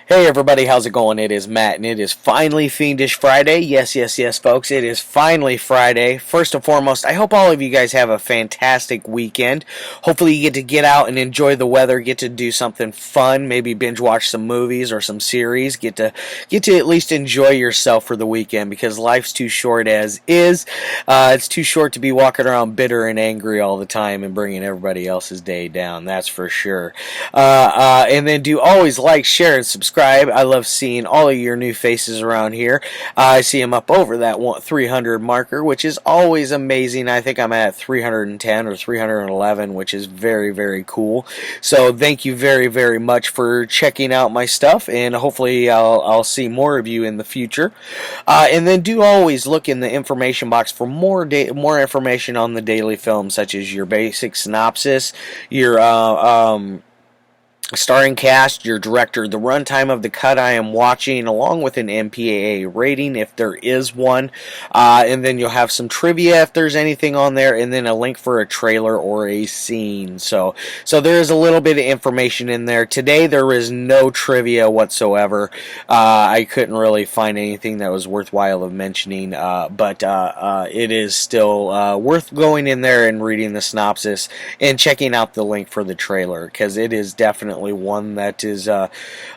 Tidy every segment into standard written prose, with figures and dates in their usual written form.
Hey everybody, how's it going? It is Matt, and it is finally Fiendish Friday. Yes, yes, yes, folks, it is finally Friday. First and foremost, I hope all of you guys have a fantastic weekend. Hopefully you get out and enjoy the weather, get to do something fun, maybe binge watch some movies or some series, get to at least enjoy yourself for the weekend, because life's too short as is. It's too short to be walking around bitter and angry all the time and bringing everybody else's day down, that's for sure. And then do always like, share, and subscribe. I love seeing all of your new faces around here. I see them up over that 300 marker, which is always amazing. I think I'm at 310 or 311, which is very, very cool. So thank you very, very much for checking out my stuff, and hopefully I'll see more of you in the future. And then do always look in the information box for more information on the daily film, such as your basic synopsis, your starring cast, your director, the runtime of the cut I am watching, along with an MPAA rating if there is one, and then you'll have some trivia if there's anything on there, and then a link for a trailer or a scene. So there is a little bit of information in there. Today there is no trivia whatsoever. I couldn't really find anything that was worthwhile of mentioning, but it is still worth going in there and reading the synopsis and checking out the link for the trailer, because it is definitely one that is a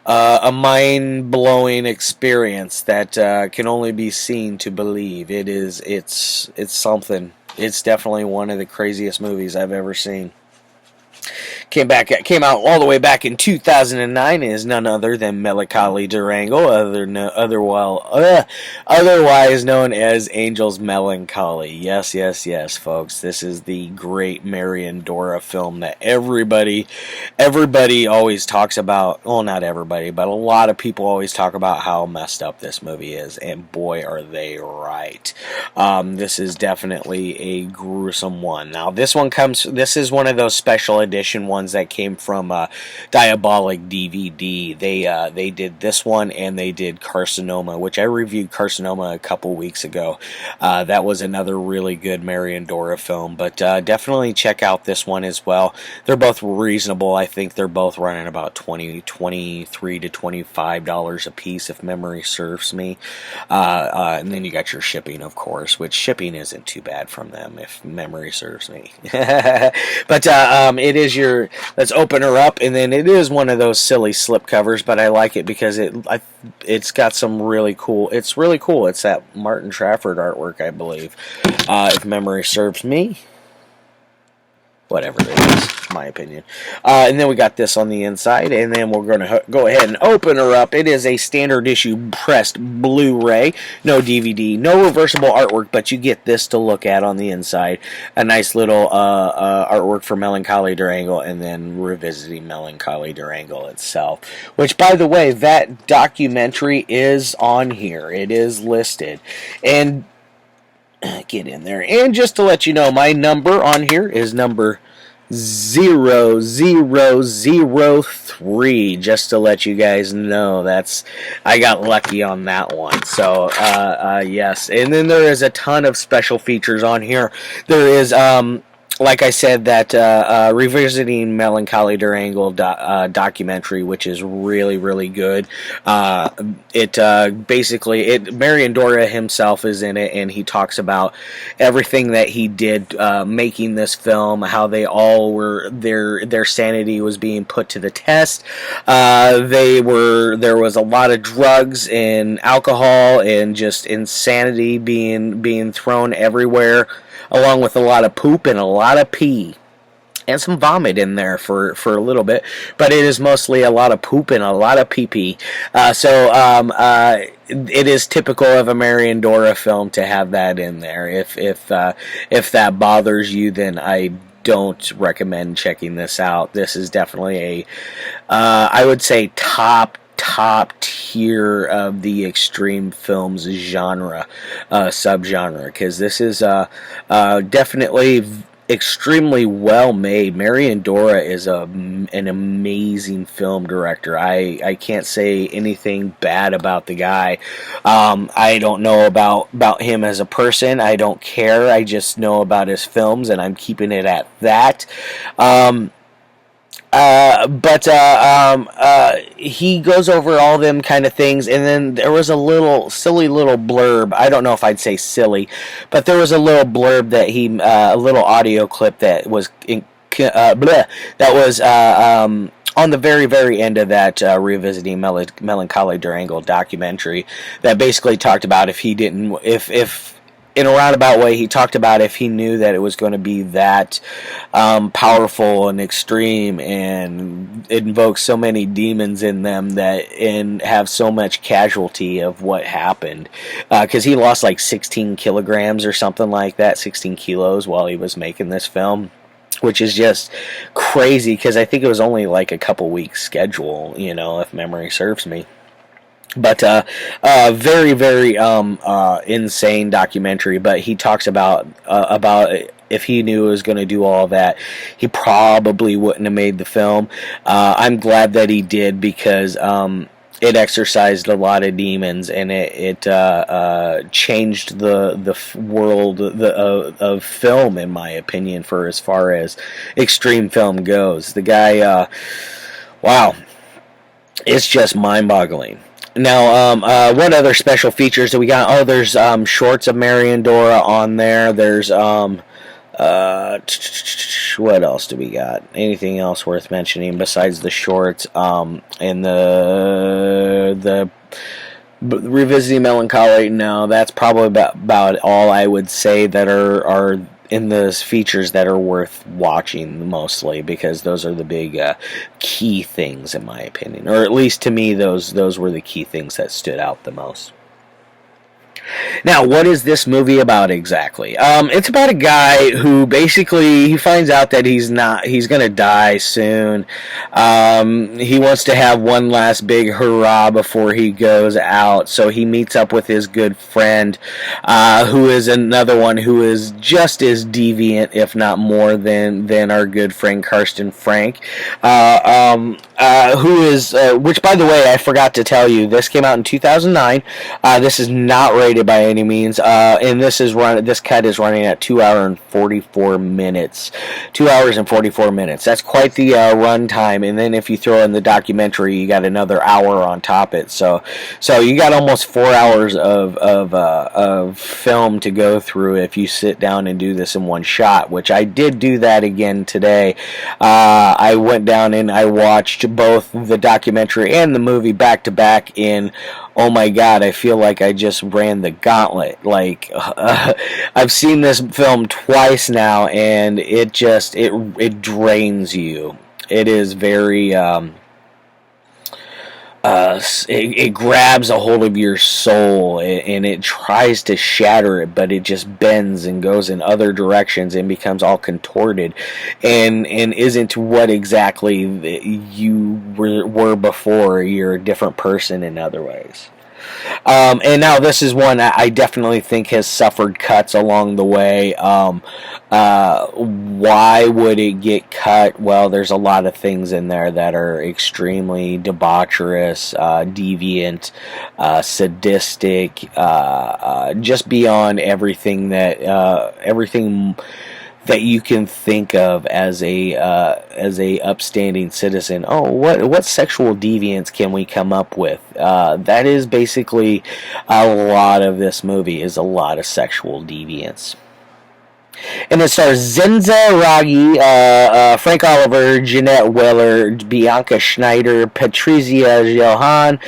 mind-blowing experience that can only be seen to believe. It's something. It's definitely one of the craziest movies I've ever seen. Came out all the way back in 2009, is none other than Meloncholie der Engel, otherwise known as Angel's Melancholy. Yes, yes, yes, folks. This is the great Marian Dora film that everybody always talks about. Well, not everybody, but a lot of people always talk about how messed up this movie is, and boy, are they right. This is definitely a gruesome one. Now, this is one of those special edition ones that came from Diabolic DVD. They did this one, and they did Carcinoma, which I reviewed Carcinoma a couple weeks ago. That was another really good Marian Dora film, but definitely check out this one as well. They're both reasonable. I think they're both running about $23 to $25 a piece, if memory serves me. And then you got your shipping, of course, which shipping isn't too bad from them, if memory serves me. But it is let's open her up, and then it is one of those silly slipcovers, but I like it because it's got some really cool. It's really cool. It's that Martin Trafford artwork, I believe, if memory serves me. Whatever it is, my opinion. And then we got this on the inside, and then we're going to go ahead and open her up. It is a standard issue pressed Blu-ray, no DVD, no reversible artwork, but you get this to look at on the inside. A nice little artwork for Meloncholie der Engel, and then revisiting Meloncholie der Engel itself. Which, by the way, that documentary is on here. It is listed. And get in there. And just to let you know, my number on here is number 0003. Just to let you guys know, I got lucky on that one. So yes. And then there is a ton of special features on here. There is like I said, that revisiting Meloncholie der Engel documentary, which is really, really good. Marian Dora himself is in it, and he talks about everything that he did making this film, how they all were, their sanity was being put to the test. There was a lot of drugs and alcohol and just insanity being thrown everywhere, along with a lot of poop and a lot of pee. And some vomit in there for a little bit. But it is mostly a lot of poop and a lot of pee-pee. It is typical of a Marian Dora film to have that in there. If that bothers you, then I don't recommend checking this out. This is definitely I would say top tier of the extreme films genre, subgenre, because this is definitely extremely well made. Marian Dora is an amazing film director. I can't say anything bad about the guy. I don't know about him as a person. I don't care. I just know about his films, and I'm keeping it at that. He goes over all them kind of things, and then there was a little silly little blurb. I don't know if I'd say silly, but there was a little blurb that a little audio clip that was on the very, very end of that revisiting Melancholy der Engel documentary that basically talked about if in a roundabout way, he talked about if he knew that it was going to be that powerful and extreme and invoke so many demons in them and have so much casualty of what happened. Because he lost like 16 kilograms or something like that, 16 kilos while he was making this film. Which is just crazy because I think it was only like a couple weeks schedule, if memory serves me. But very, very insane documentary. But he talks about if he knew he was going to do all that, he probably wouldn't have made the film. I'm glad that he did because it exorcised a lot of demons and it changed the world of film, in my opinion, for as far as extreme film goes. The guy, wow, it's just mind-boggling. Now, what other special features do we got? Oh, there's shorts of Marian Dora on there. There's what else do we got? Anything else worth mentioning besides the shorts? And the revisiting Melancholy. No, that's probably about all I would say that are in the features that are worth watching mostly, because those are the big key things in my opinion, or at least to me those were the key things that stood out the most. Now, what is this movie about exactly? It's about a guy who basically he finds out that he's going to die soon. He wants to have one last big hurrah before he goes out, so he meets up with his good friend, who is another one who is just as deviant, if not more, than our good friend Carsten Frank, who is, which by the way, I forgot to tell you, this came out in 2009. This is not rated by any means, and this cut is running at 2 hours and 44 minutes. 2 hours and 44 minutes. That's quite the run time, and then if you throw in the documentary, you got another hour on top of it. So you got almost 4 hours of film to go through if you sit down and do this in one shot, which I did do that again today. I went down and I watched both the documentary and the movie back to back in. Oh my God, I feel like I just ran the gauntlet. Like, I've seen this film twice now, and it drains you. It is very, it grabs a hold of your soul, and it tries to shatter it, but it just bends and goes in other directions and becomes all contorted, and isn't what exactly you were before. You're a different person in other ways. And now this is one that I definitely think has suffered cuts along the way. Why would it get cut? Well, there's a lot of things in there that are extremely debaucherous, deviant, sadistic, just beyond everything that you can think of as a upstanding citizen. Oh, what sexual deviance can we come up with? That is basically a lot of this movie, is a lot of sexual deviance. And it stars Zenza, Raggi, Frank Oliver, Janette Weller, Bianca Schneider, Patrizia, Johann,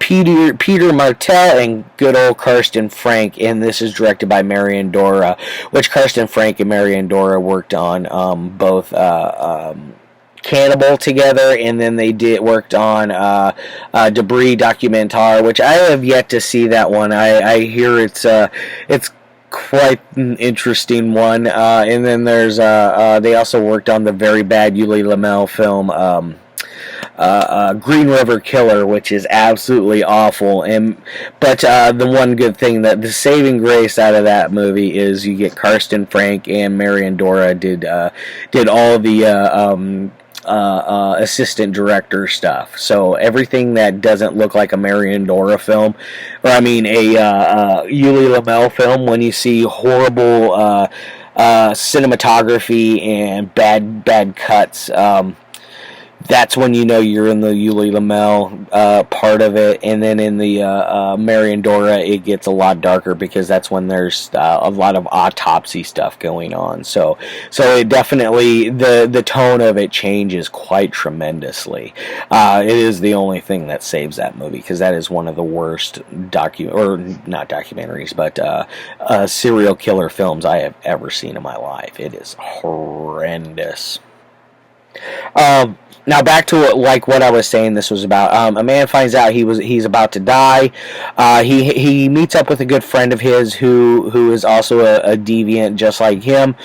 Peter Martell, and good old Carsten Frank. And this is directed by Marian Dora, which Carsten Frank and Marian Dora worked on both Cannibal together, and then they worked on Debris Documentaire, which I have yet to see that one. I hear it's quite an interesting one, and then there's they also worked on the very bad Yuli Lamel film Green River Killer, which is absolutely awful. But the one good thing, that the saving grace out of that movie is you get Carsten Frank and Marian Dora did all the assistant director stuff. So everything that doesn't look like a Marian Dora film, or I mean a Yuli Lamel film, when you see horrible cinematography and bad cuts, that's when you know you're in the Yuli Lamel part of it, and then in the Marian Dora, it gets a lot darker because that's when there's a lot of autopsy stuff going on. So it definitely the tone of it changes quite tremendously. It is the only thing that saves that movie because that is one of the worst not documentaries, but serial killer films I have ever seen in my life. It is horrendous. Now back to what I was saying. This was about a man finds out he's about to die. He meets up with a good friend of his who is also a deviant just like him.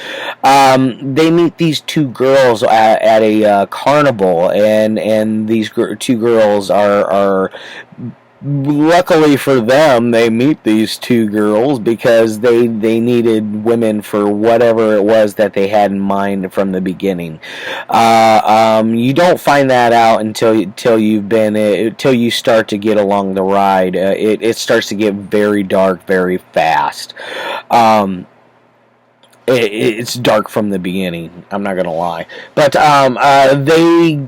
They meet these two girls at a carnival, and these two girls are luckily for them, they meet these two girls because they needed women for whatever it was that they had in mind from the beginning. You don't find that out until you start to get along the ride. It starts to get very dark very fast. It's dark from the beginning. I'm not gonna lie, but they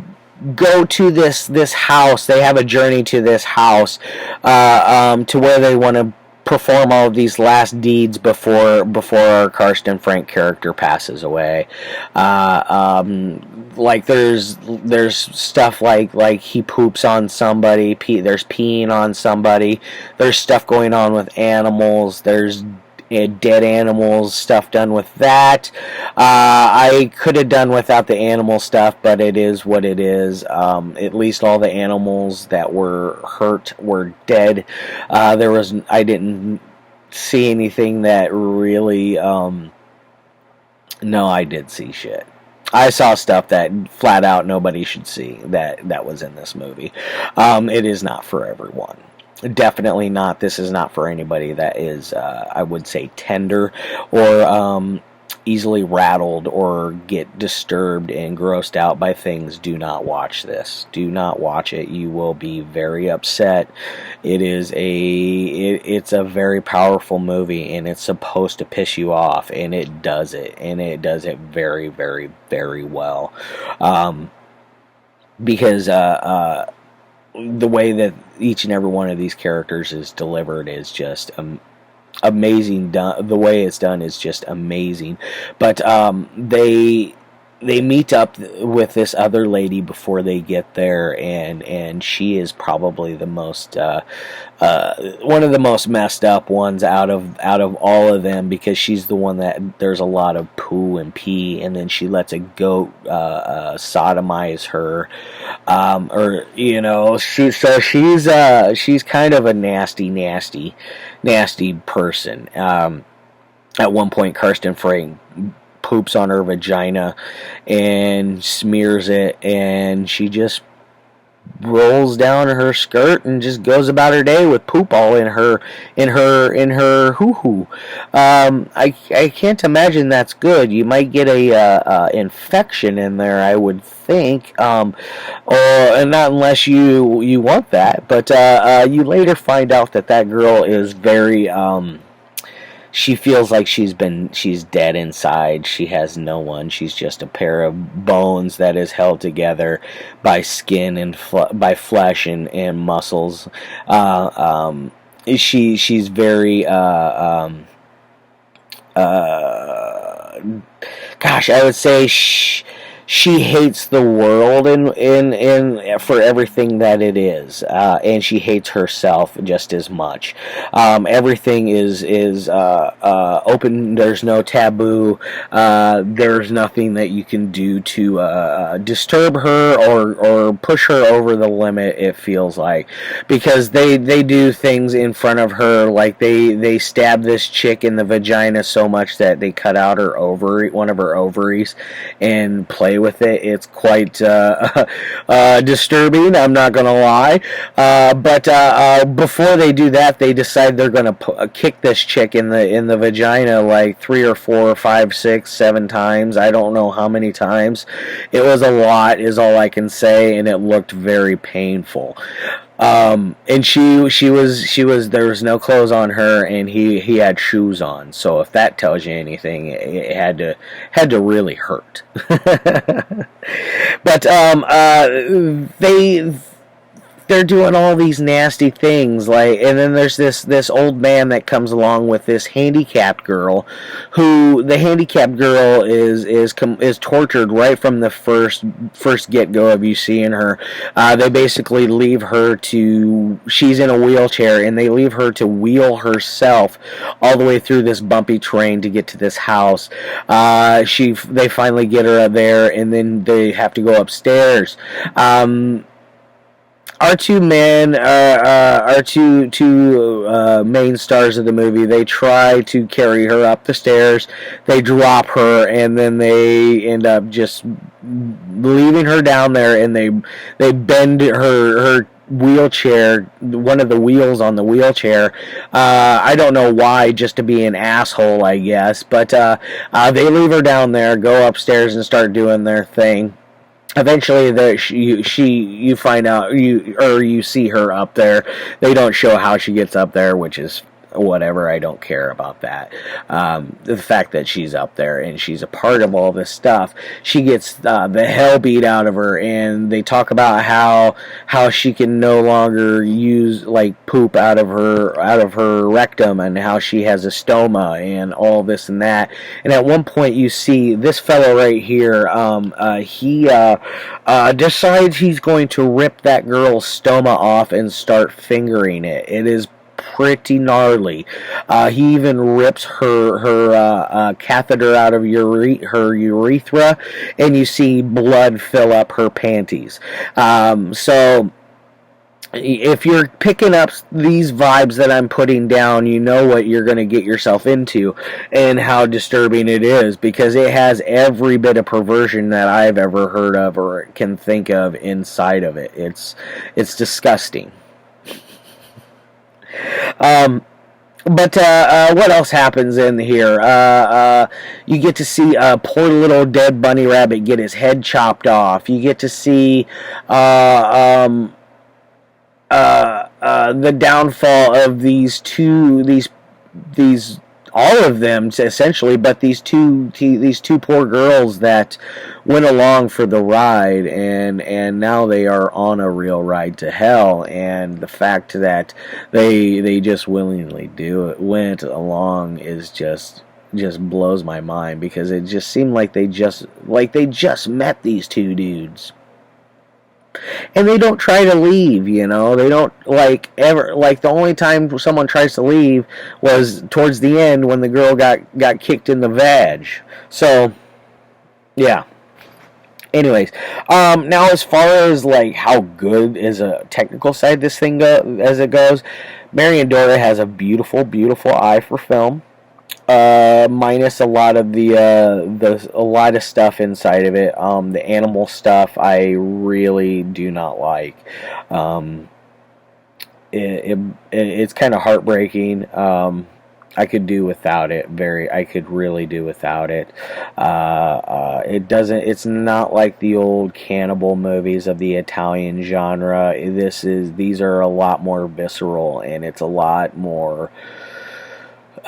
go to this house. They have a journey to this house to where they want to perform all of these last deeds before our Carsten Frank character passes away. Like there's stuff like he poops on somebody. There's peeing on somebody. There's stuff going on with animals. There's dead animals stuff done with that. I could have done without the animal stuff, but it is what it is. At least all the animals that were hurt were dead. I didn't see anything that really. No, I did see shit. I saw stuff that flat out nobody should see that was in this movie. It is not for everyone. Definitely not. This is not for anybody that is, I would say, tender or easily rattled or get disturbed and grossed out by things. Do not watch this. Do not watch it. You will be very upset. It's a very powerful movie, and it's supposed to piss you off, and it does it, and it does it very, very, very well. Because the way that each and every one of these characters is delivered is just amazing. The way it's done is just amazing. But they meet up with this other lady before they get there, and she is probably the most one of the most messed up ones out of all of them, because she's the one that there's a lot of poo and pee, and then she lets a goat sodomize her, or she's kind of a nasty person. At one point, Carsten Frank poops on her vagina and smears it, and she just rolls down her skirt and just goes about her day with poop all in her hoo-hoo. I can't imagine that's good. You might get a infection in there, I would think, and not unless you want that. But you later find out that girl is very she feels like she's dead inside. She has no one. She's just a pair of bones that is held together by skin and by flesh and muscles. She's very gosh, I would say she hates the world in for everything that it is, and she hates herself just as much. Everything is open. There's no taboo. There's nothing that you can do to disturb her or push her over the limit. It feels like, because they do things in front of her, like they stab this chick in the vagina so much that they cut out her one of her ovaries, and play with it. It's quite disturbing, I'm not gonna lie, but before they do that, they decide they're gonna kick this chick in the vagina like 3 or 4 or 5, 6, 7 times. I don't know how many times. It was a lot, is all I can say, and it looked very painful. And she was there was no clothes on her, and he had shoes on. So if that tells you anything, it had to really hurt. But they're doing all these nasty things, like, and then there's this old man that comes along with this handicapped girl, who the handicapped girl is tortured right from the first get go of you seeing her. They basically leave her to, she's in a wheelchair, and they leave her to wheel herself all the way through this bumpy terrain to get to this house. They finally get her there, and then they have to go upstairs. Our two men, our two main stars of the movie, they try to carry her up the stairs. They drop her, and then they end up just leaving her down there, and they bend her wheelchair, one of the wheels on the wheelchair. I don't know why, just to be an asshole, I guess. But they leave her down there, go upstairs, and start doing their thing. Eventually, you find out, you see her up there. They don't show how she gets up there, which is whatever. I don't care about that. The fact that she's up there and she's a part of all this stuff, she gets the hell beat out of her, and they talk about how she can no longer use, like, poop out of her rectum, and how she has a stoma and all this and that. And at one point, you see this fellow right here. He decides he's going to rip that girl's stoma off and start fingering it. It is pretty gnarly. He even rips her catheter out of her urethra, and you see blood fill up her panties. So if you're picking up these vibes that I'm putting down, you know what you're going to get yourself into and how disturbing it is, because it has every bit of perversion that I've ever heard of or can think of inside of it. It's disgusting. But what else happens in here? You get to see a poor little dead bunny rabbit get his head chopped off. You get to see the downfall of these all of them essentially, but these two poor girls that went along for the ride, and now they are on a real ride to hell. And the fact that they just willingly went along is just blows my mind, because it just seemed like they just met these two dudes. And they don't try to leave, you know. They don't, ever. The only time someone tries to leave was towards the end, when the girl got kicked in the vag. So, yeah. Anyways, now as far as how good is a technical side this thing as it goes, Marian Dora has a beautiful, beautiful eye for film. Minus a lot of a lot of stuff inside of it. The animal stuff I really do not like. It's kind of heartbreaking. I could do without it. I could really do without it. It's not like the old cannibal movies of the Italian genre. These are a lot more visceral, and it's a lot more.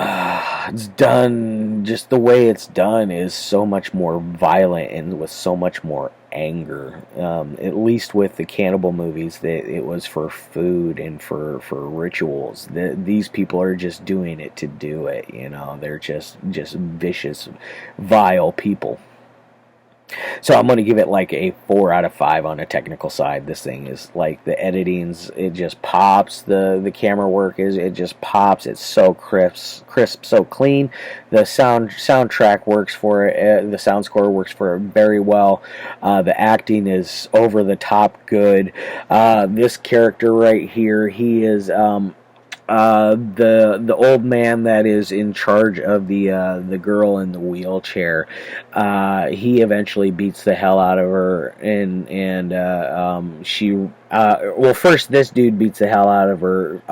It's done, just the way it's done is so much more violent and with so much more anger. At least with the cannibal movies, that it was for food and for rituals. These people are just doing it to do it, you know. They're just vicious, vile people. So I'm going to give it a 4 out of 5 on a technical side. This thing is the editing's, it just pops. The camera work it just pops. It's so crisp, so clean. The soundtrack works for it. The sound score works for it very well. The acting is over the top good. This character right here, he is the old man that is in charge of the girl in the wheelchair. He eventually beats the hell out of her, and she well, first this dude beats the hell out of her,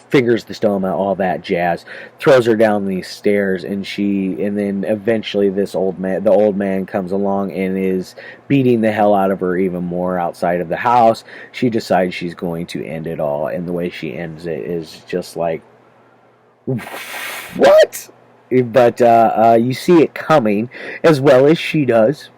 fingers the stoma, all that jazz, throws her down these stairs, and then eventually the old man comes along and is beating the hell out of her even more outside of the house. She decides she's going to end it all, and the way she ends it is just like, what? But you see it coming as well as she does.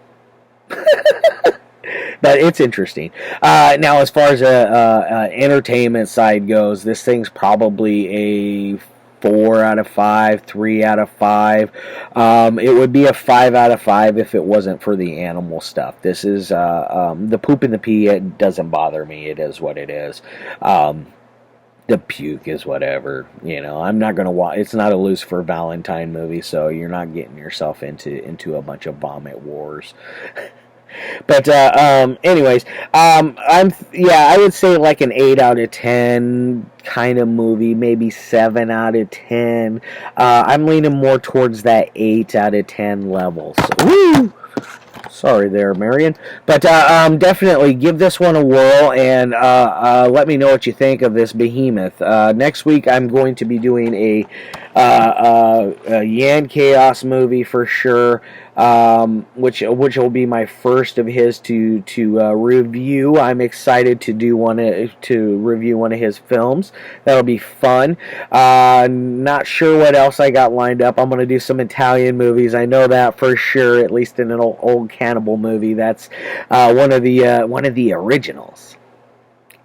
But it's interesting. Now, as far as entertainment side goes, this thing's probably a 4 out of 5, 3 out of 5. It would be a 5 out of 5 if it wasn't for the animal stuff. This is the poop and the pee. It doesn't bother me. It is what it is. The puke is whatever. I'm not gonna watch. It's not a Lucifer Valentine movie, so you're not getting yourself into a bunch of vomit wars. But anyways, I would say like an 8 out of 10 kind of movie, maybe 7 out of 10. I'm leaning more towards that 8 out of 10 level. So, woo! Sorry there, Marian. But definitely give this one a whirl and let me know what you think of this behemoth. Next week I'm going to be doing a Yan Chaos movie for sure, which will be my first of his to review. I'm excited to review one of his films. That'll be fun. Not sure what else I got lined up. I'm going to do some Italian movies. I know that for sure. At least in an old cannibal movie. That's one of the originals.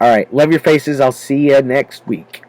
All right, love your faces. I'll see you next week.